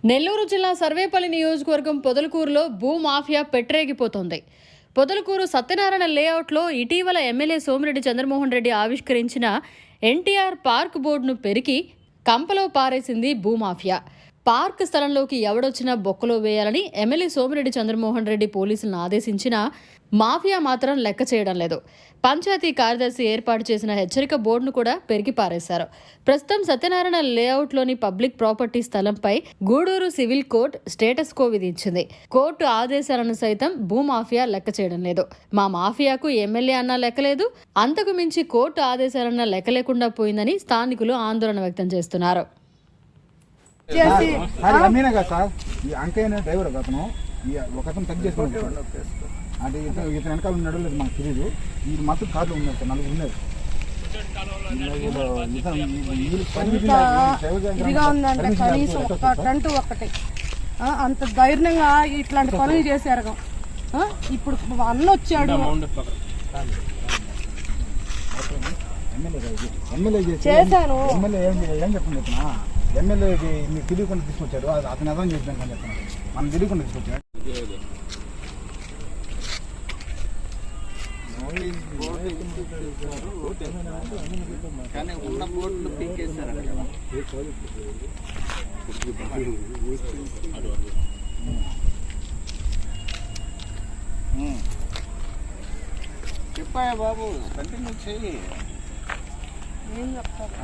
నెల్లూరు జిల్లా సర్వేపల్లి నియోజకవర్గం పొదలకూరులో భూ మాఫియా పెట్టరేగిపోతోంది. పొదలకూరు సత్యనారాయణ లేఅవుట్లో ఇటీవల ఎమ్మెల్యే సోమిరెడ్డి చంద్రమోహన్ రెడ్డి ఆవిష్కరించిన ఎన్టీఆర్ పార్క్ బోర్డును పెరికి కంపలో పారేసింది భూమాఫియా. పార్క్ స్థలంలోకి ఎవడొచ్చినా బొక్కలో వేయాలని ఎమ్మెల్యే సోమిరెడ్డి చంద్రమోహన్ రెడ్డి పోలీసులను ఆదేశించినా మాఫియా మాత్రం లెక్క చేయడం లేదు. పంచాయతీ కార్యదర్శి ఏర్పాటు చేసిన హెచ్చరిక బోర్డును కూడా పెరికి పారేశారు. ప్రస్తుతం సత్యనారాయణ లేఅవుట్లోని పబ్లిక్ ప్రాపర్టీ స్థలంపై Gudur civil court status quo విధించింది. కోర్టు ఆదేశాలను సైతం భూమాఫియా లెక్క చేయడం లేదు. మా మాఫియాకు ఎమ్మెల్యే అన్నా లెక్కలేదు, అంతకు మించి కోర్టు ఆదేశాలన్నా లెక్క లేకుండా పోయిందని స్థానికులు ఆందోళన వ్యక్తం చేస్తున్నారు. అంటే ఇతను వెనకాల ఉన్నాడో లేదు మాకు తెలియదు. ఈ మొత్తం కార్లు ఉన్నారు సార్, 4 ఉన్నారు. ఇదిగా ఉందంటే కనీసం ఒక టంటు ఒకటి అంత ధైర్యంగా ఇట్లాంటి పనులు చేశారు. ఇప్పుడు అన్న వచ్చాడు, చేశాను. ఎమ్మెల్యే ఏం చెప్పండి, ఎమ్మెల్యే మీకు తెలియకుండా తీసుకొచ్చాడు, అతను అర్థం చేసినాక చెప్తాను, మనం తెలియకుండా తీసుకొచ్చాడు. కానీ ఉన్న బోర్డులు పీకేశారు కదా. చెప్పాయా బాబు, కంటిన్యూ చెయ్యి. ఏం చెప్తారు?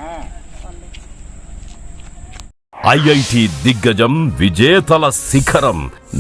ఐఐటి దిగ్గజం విజేతల శిఖరం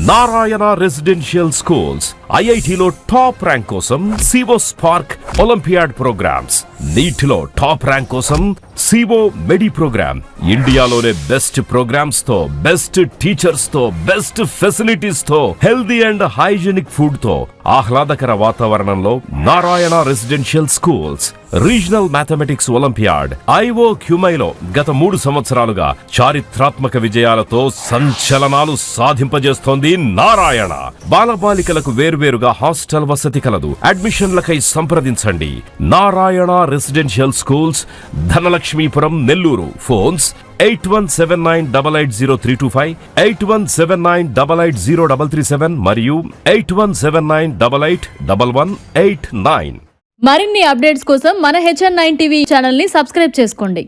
నారాయణ రెసిడెన్షియల్ స్కూల్స్. ఐఐటిలో టాప్ ర్యాంక్ కోసం సివో స్పార్క్ ఒలింపియాడ్ ప్రోగ్రామ్స్, నీట్లో టాప్ ర్యాంక్ కోసం సివో మెడి ప్రోగ్రామ్. ఇండియాలోనే బెస్ట్ ప్రోగ్రామ్స్ తో, బెస్ట్ టీచర్స్ తో, బెస్ట్ ఫెసిలిటీస్ తో, హెల్దీ అండ్ హైజీనిక్ ఫుడ్ తో, ఆహ్లాదకర వాతావరణంలో Narayana residential schools. Regional mathematics olympiad ఐఓ క్యూమైలో గత 3 సంవత్సరాలుగా చారిత్రాత్మక విజయాలతో సంచలనాలు సాధింపజేస్తోంది నారాయణ. బాలబాలికలకు వేర్వేరుగా హాస్టల్ వసతి కలదు. అడ్మిషన్లకై సంప్రదించండి. Narayana residential schools, Dhanalakshmipuram, Nellore. Phones 8179880325, 8179880337 మరియు 8179881189. మరిన్ని అప్డేట్స్ కోసం మన HN9 టీవీ ఛానల్ ని సబ్స్క్రైబ్ చేసుకోండి.